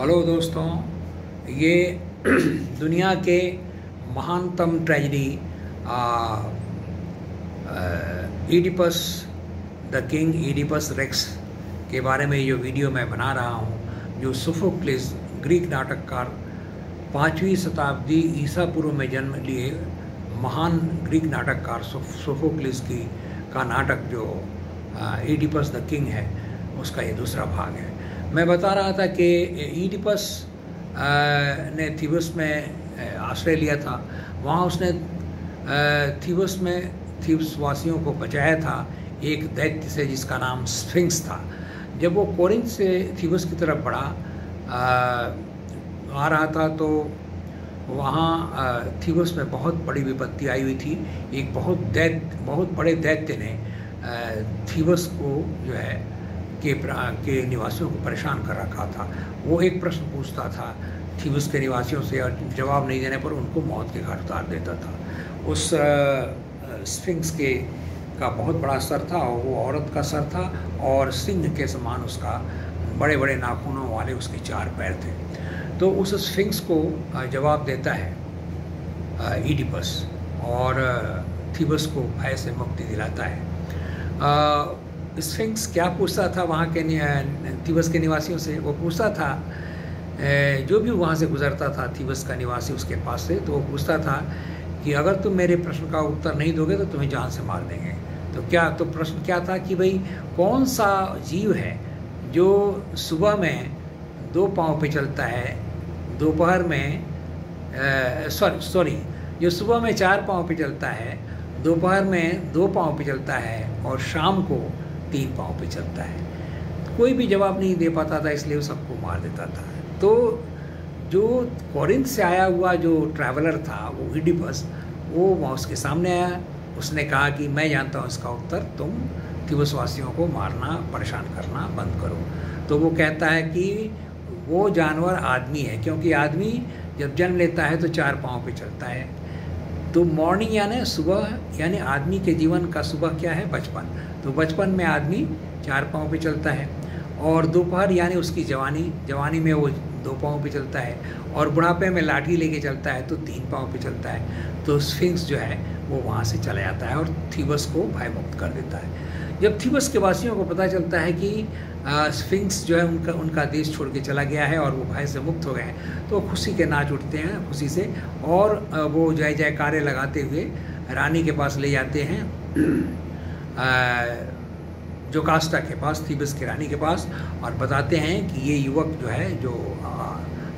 Hello दोस्तों, ये दुनिया के महानतम tragedy Oedipus the king Oedipus Rex के बारे में जो वीडियो मैं बना रहा हूँ, जो सोफोक्लिस ग्रीक नाटककार 5वीं शताब्दी ईसा पूर्व में जन्म लिए महान ग्रीक नाटककार सोफोक्लिस का नाटक जो ईडिपस द किंग है, उसका ये दूसरा भाग है। मैं बता रहा था कि ईडिपस ने थीबस में आश्रय लिया था। वहाँ उसने थीबस वासियों को बचाया था एक दैत्य से जिसका नाम स्फिंक्स था। जब वो कोरिंथ से थीबस की तरफ बढ़ा आ रहा था तो वहाँ थीबस में बहुत बड़ी विपत्ति आई हुई थी। एक बहुत बड़े दैत्य ने थीबस को जो है के निवासियों को परेशान कर रखा था। वो एक प्रश्न पूछता था थीबस के निवासियों से और जवाब नहीं देने पर उनको मौत के घाट उतार देता था। उस स्फिंक्स का बहुत बड़ा सर था और वो औरत का सर था और सिंह के समान उसका बड़े बड़े नाखूनों वाले उसके 4 पैर थे। तो उस स्फिंक्स को जवाब देता है ईडिपस और थीबस को भय से मुक्ति दिलाता है। स्फिंक्स क्या पूछता था वहाँ के थीबस के निवासियों से? वो पूछता था, जो भी वहाँ से गुजरता था थीबस का निवासी उसके पास से, तो वो पूछता था कि अगर तुम मेरे प्रश्न का उत्तर नहीं दोगे तो तुम्हें जान से मार देंगे। तो प्रश्न क्या था कि भाई कौन सा जीव है जो सुबह में 2 पाँव पे चलता है, दोपहर में जो सुबह में 4 पाँव पे चलता है, दोपहर में 2 पाँव पे चलता है और शाम को 3 पाँव पे चलता है। कोई भी जवाब नहीं दे पाता था, इसलिए वो सबको मार देता था। तो जो कोरिंथ से आया हुआ जो ट्रैवलर था वो ईडिपस, वो वहाँ उसके सामने आया। उसने कहा कि मैं जानता हूँ इसका उत्तर, तुम थीबस वासियों को मारना, परेशान करना बंद करो। तो वो कहता है कि वो जानवर आदमी है, क्योंकि आदमी जब जन्म लेता है तो 4 पाँव पे चलता है। तो मॉर्निंग यानी सुबह, यानी आदमी के जीवन का सुबह क्या है? बचपन। तो बचपन में आदमी 4 पाँव पे चलता है और दोपहर यानी उसकी जवानी में वो 2 पाँव पे चलता है और बुढ़ापे में लाठी लेके चलता है तो 3 पाँव पे चलता है। तो स्फिंक्स जो है वो वहाँ से चला जाता है और थीबस को भयमुक्त कर देता है। जब थीबस के वासियों को पता चलता है कि स्फिंक्स जो है उनका देश छोड़ के चला गया है और वो भय से मुक्त हो गए हैं, तो खुशी के नाच उठते हैं खुशी से, और वो जय जयकारे लगाते हुए रानी के पास ले जाते हैं, जोकास्टा के पास, थीबस की रानी के पास, और बताते हैं कि ये युवक जो है जो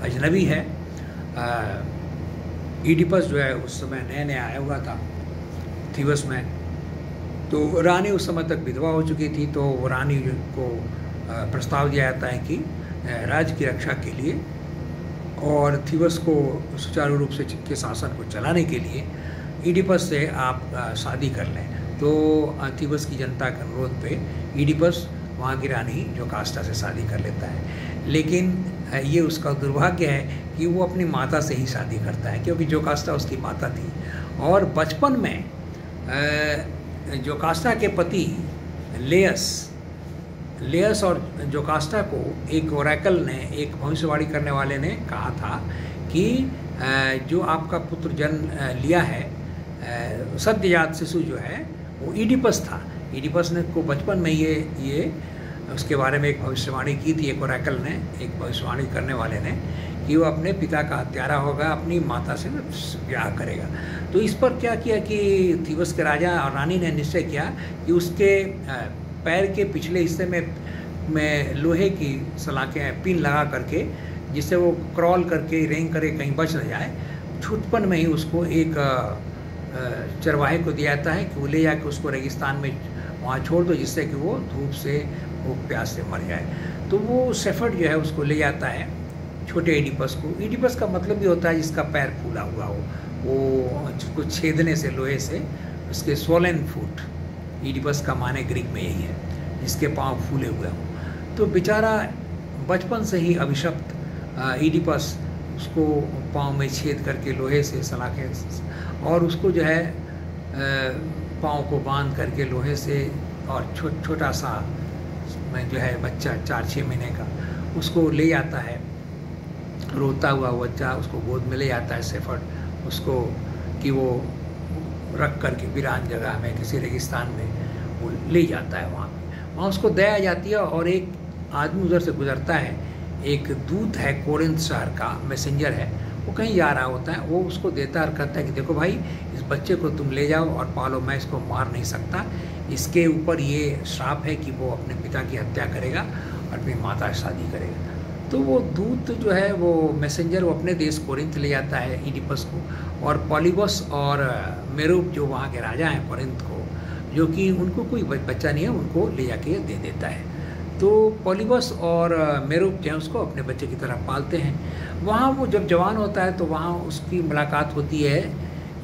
अजनबी है। ईडिपस जो है उस समय नया आया हुआ था थीबस में। तो रानी उस समय तक विधवा हो चुकी थी। तो वो रानी को प्रस्ताव दिया जाता है कि राज्य की रक्षा के लिए और थीबस को सुचारू रूप से के शासन को चलाने के लिए ईडिपस से आप शादी कर लें। तो थीबस की जनता के अनुरोध पे ईडिपस वहाँ की रानी जोकास्टा से शादी कर लेता है। लेकिन ये उसका दुर्भाग्य है कि वो अपनी माता से ही शादी करता है, क्योंकि जोकास्टा उसकी माता थी। और बचपन में जोकास्टा के पति लेयस और जोकास्टा को एक ओरेकल ने, एक भविष्यवाणी करने वाले ने कहा था कि जो आपका पुत्र जन्म लिया है, सद्यजात शिशु जो है वो ईडिपस था। ईडिपस ने को बचपन में ये उसके बारे में एक भविष्यवाणी की थी, एक ओरेकल ने, एक भविष्यवाणी करने वाले ने, कि वो अपने पिता का हत्यारा होगा, अपनी माता से ब्याह करेगा। तो इस पर क्या किया कि थीबस के राजा और रानी ने निश्चय किया कि उसके पैर के पिछले हिस्से में लोहे की सलाखें, पिन लगा करके, जिससे वो क्रॉल करके रेंग करे कहीं बच न जाए, छुटपन में ही उसको एक चरवाहे को दिया जाता है कि वो ले जाके उसको रेगिस्तान में वहाँ छोड़ दो, जिससे कि वो धूप से, वो प्यास से मर जाए। तो वो शेफर्ड जो है उसको ले जाता है छोटे ईडिपस को। ईडिपस का मतलब भी होता है जिसका पैर फूला हुआ हो, वो जिसको छेदने से, लोहे से, उसके स्वोलन फुट, ईडिपस का माने ग्रीक में यही है, जिसके पाँव फूले हुए हों। तो बेचारा बचपन से ही अभिशप्त ईडिपस उसको पाँव में छेद करके लोहे से सलाखें, और उसको जो है पाँव को बांध करके लोहे से, और छोटा सा में जो है बच्चा 4-6 महीने का, उसको ले आता है रोता हुआ बच्चा उसको गोद में ले जाता है शेफर्ड उसको, कि वो रख करके वीरान जगह में किसी रेगिस्तान में वो ले जाता है। वहाँ उसको दया आ जाती है और एक आदमी उधर से गुजरता है, एक दूत है कोरिंथ शहर का, मैसेंजर है, वो कहीं जा रहा होता है, वो उसको देता है और कहता है कि देखो भाई, इस बच्चे को तुम ले जाओ और पालो, मैं इसको मार नहीं सकता, इसके ऊपर ये श्राप है कि वो अपने पिता की हत्या करेगा और अपनी माता से शादी करेगा। तो वो दूत जो है, वो मैसेंजर, वो अपने देश कोरिंथ ले जाता है इडिपस को, और पॉलीबस और मेरूप जो वहाँ के राजा हैं कोरिंथ को, जो कि उनको कोई बच्चा नहीं है, उनको ले जाके दे देता है। तो पॉलीबस और मेरूप जो है उसको अपने बच्चे की तरह पालते हैं। वहाँ वो जब जवान होता है तो वहाँ उसकी मुलाकात होती है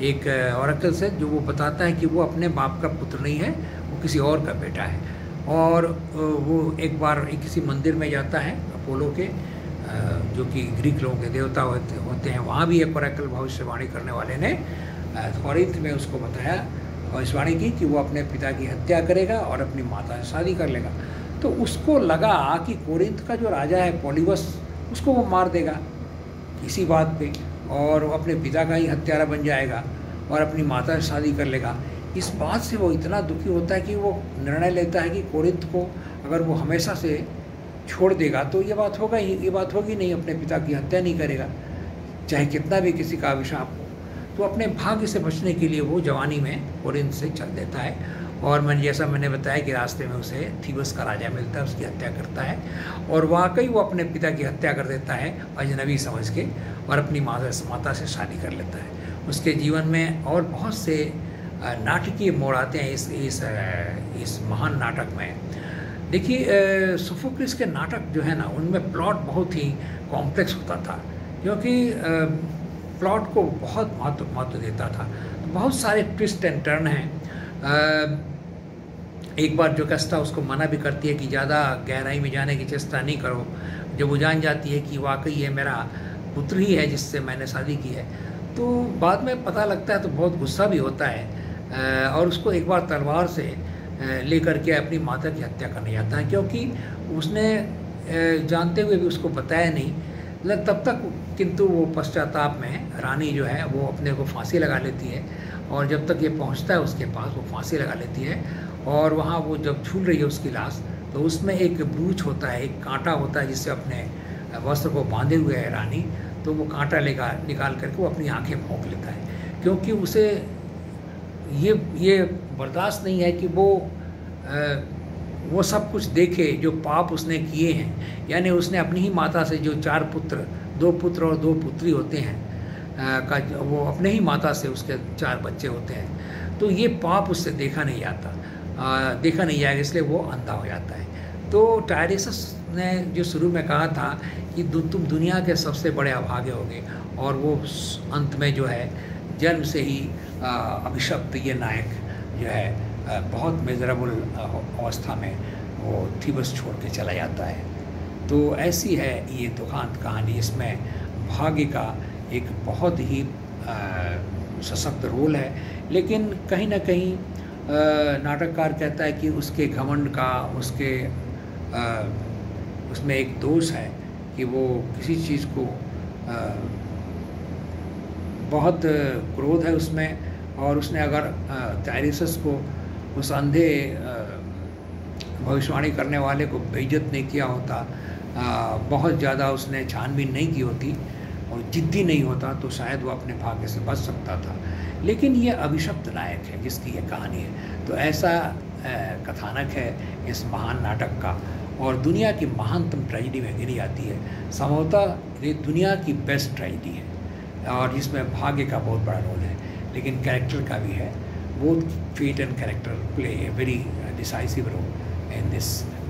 एक ऑरेकल से, जो वो बताता है कि वो अपने बाप का पुत्र नहीं है, वो किसी और का बेटा है। और वो एक बार किसी मंदिर में जाता है अपोलो के, जो कि ग्रीक लोगों के देवता होते हैं, वहाँ भी एक ऑरेकल भविष्यवाणी करने वाले ने कोरिंथ में उसको बताया, भविष्यवाणी की कि वो अपने पिता की हत्या करेगा और अपनी माता से शादी कर लेगा। तो उसको लगा कि कोरिंथ का जो राजा है पॉलीबस, उसको वो मार देगा इसी बात पे, और वो अपने पिता का ही हत्यारा बन जाएगा और अपनी माता से शादी कर लेगा। इस बात से वो इतना दुखी होता है कि वो निर्णय लेता है कि कोरिंथ को अगर वो हमेशा से छोड़ देगा तो ये बात होगी नहीं, अपने पिता की हत्या नहीं करेगा, चाहे कितना भी किसी का अभिशाप हो। तो अपने भाग्य से बचने के लिए वो जवानी में कोरिंथ से चल देता है, और मैंने बताया कि रास्ते में उसे थीबस का राजा मिलता है, उसकी हत्या करता है, और वाकई वो अपने पिता की हत्या कर देता है अजनबी समझ के, और अपनी माता से शादी कर लेता है। उसके जीवन में और बहुत से नाटकीय मोड़ आते हैं इस महान नाटक में। देखिए, सोफोक्लिस के नाटक जो है ना, उनमें प्लॉट बहुत ही कॉम्प्लेक्स होता था, क्योंकि प्लॉट को बहुत महत्व देता था। बहुत सारे ट्विस्ट एंड टर्न हैं। एक बार जोकास्टा उसको मना भी करती है कि ज़्यादा गहराई में जाने की चेष्टा नहीं करो। जब वो जान जाती है कि वाकई ये मेरा पुत्र ही है जिससे मैंने शादी की है, तो बाद में पता लगता है तो बहुत गुस्सा भी होता है, और उसको एक बार तलवार से लेकर के अपनी माता की हत्या करने जाता है, क्योंकि उसने जानते हुए भी उसको बताया नहीं। तब तक किंतु वो पश्चाताप में रानी जो है वो अपने को फांसी लगा लेती है, और जब तक ये पहुंचता है उसके पास, वो फांसी लगा लेती है। और वहाँ वो जब झूल रही है उसकी लाश, तो उसमें एक ब्रूच होता है, एक कांटा होता है जिससे अपने वस्त्र को बांधे हुए है रानी, तो वो कांटा निकाल करके वो अपनी आंखें भोंक लेता है, क्योंकि उसे ये बर्दाश्त नहीं है कि वो सब कुछ देखे जो पाप उसने किए हैं। यानी उसने अपनी ही माता से जो 4 पुत्र, 2 पुत्र और 2 पुत्री होते हैं वो अपने ही माता से उसके 4 बच्चे होते हैं, तो ये पाप उससे देखा नहीं जाएगा, इसलिए वो अंधा हो जाता है। तो टायरेसस ने जो शुरू में कहा था कि तुम दुनिया के सबसे बड़े अभागे होगे, और वो अंत में जो है जन्म से ही अभिशप्त ये नायक जो है बहुत मेजरेबल अवस्था में वो थीबस छोड़ के चला जाता है। तो ऐसी है ये दुखांत कहानी। इसमें भाग्य का एक बहुत ही सशक्त रोल है, लेकिन कहीं ना कहीं नाटककार कहता है कि उसके घमंड का, उसमें एक दोष है कि वो किसी चीज़ को बहुत क्रोध है उसमें, और उसने अगर टायरेसस को, उस अंधे भविष्यवाणी करने वाले को बेइज्जत नहीं किया होता, बहुत ज़्यादा उसने छानबीन नहीं की होती और जिद्दी नहीं होता, तो शायद वो अपने भाग्य से बच सकता था। लेकिन ये अभिशप्त नायक है जिसकी ये कहानी है। तो ऐसा कथानक है इस महान नाटक का, और दुनिया की महानतम ट्रेजेडी में गिनी जाती है। संभवतः ये दुनिया की बेस्ट ट्रेजेडी है, और जिसमें भाग्य का बहुत बड़ा रोल है, लेकिन कैरेक्टर का भी है। Both fate and character play a very decisive role in this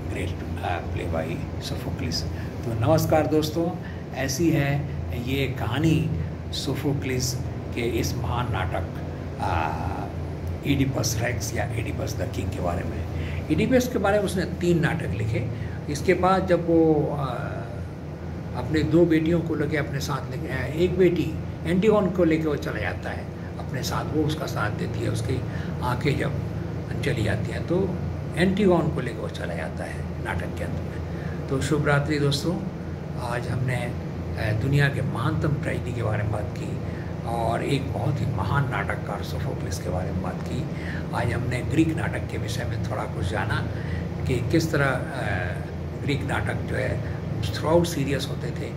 great play by Sophocles. तो नमस्कार दोस्तों, ऐसी है ये कहानी सोफोक्लिस के इस महान नाटक इडिपस रेक्स या एडिपस द किंग के बारे में। इडिपस के बारे में उसने 3 नाटक लिखे। इसके बाद जब वो अपने 2 बेटियों को लेके अपने साथ लेके, एक बेटी एंटीगोन को लेके वो चला जाता है अपने साथ, वो उसका साथ देती है, उसकी आंखें जब चली जाती हैं तो एंटीगोन को लेकर वो चला जाता है नाटक के अंत में। तो शुभ रात्रि दोस्तों। आज हमने दुनिया के महानतम ट्रेजेडी के बारे में बात की और एक बहुत ही महान नाटककार सोफोक्लिस के बारे में बात की। आज हमने ग्रीक नाटक के विषय में थोड़ा कुछ जाना कि किस तरह ग्रीक नाटक जो है थ्रू आउट सीरियस होते थे,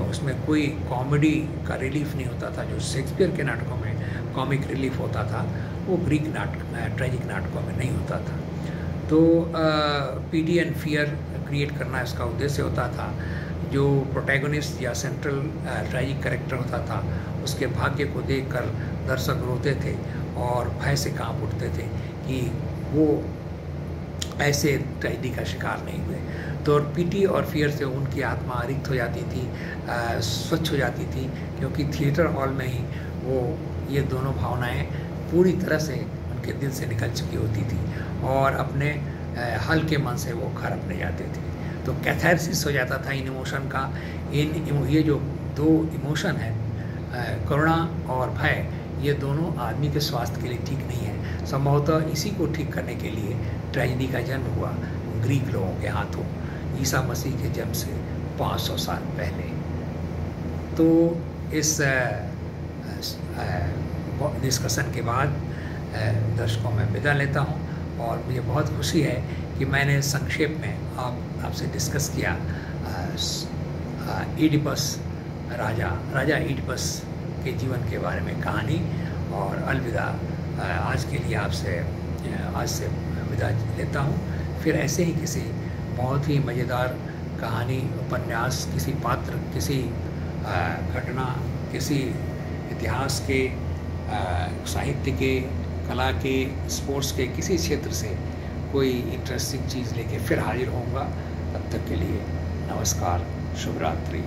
उसमें कोई कॉमेडी का रिलीफ नहीं होता था। जो शेक्सपियर के नाटकों में कॉमिक रिलीफ होता था वो ग्रीक नाटक ट्रेजिक नाटकों में नहीं होता था। तो पीटी एंड फियर क्रिएट करना इसका उद्देश्य होता था। जो प्रोटैगनिस्ट या सेंट्रल ट्रेजिक कैरेक्टर होता था उसके भाग्य को देखकर दर्शक रोते थे और भय से कांप उठते थे कि वो ऐसे ट्रेजेडी का शिकार नहीं हुए। तो पीटी और फियर से उनकी आत्मा रिक्त हो जाती थी, स्वच्छ हो जाती थी, क्योंकि थिएटर हॉल में ही वो ये दोनों भावनाएं पूरी तरह से उनके दिल से निकल चुकी होती थी और अपने हल्के मन से वो घर अपने जाते थे। तो कैथारसिस हो जाता था इन इमोशन का। ये जो दो इमोशन है, करुणा और भय, ये दोनों आदमी के स्वास्थ्य के लिए ठीक नहीं है। संभवतः इसी को ठीक करने के लिए ट्रेजेडी का जन्म हुआ ग्रीक लोगों के हाथों ईसा मसीह के जन्म से 500 साल पहले। तो इस डिस्कशन के बाद दर्शकों में विदा लेता हूँ और मुझे बहुत खुशी है कि मैंने संक्षेप में आपसे डिस्कस किया ईडिपस राजा ईडिपस के जीवन के बारे में कहानी। और अलविदा, आज के लिए आज से विदा लेता हूँ। फिर ऐसे ही किसी बहुत ही मज़ेदार कहानी, उपन्यास, किसी पात्र, किसी घटना, किसी इतिहास के, साहित्य के, कला के, स्पोर्ट्स के किसी क्षेत्र से कोई इंटरेस्टिंग चीज़ लेके फिर हाजिर होऊंगा। तब तक के लिए नमस्कार, शुभ रात्रि।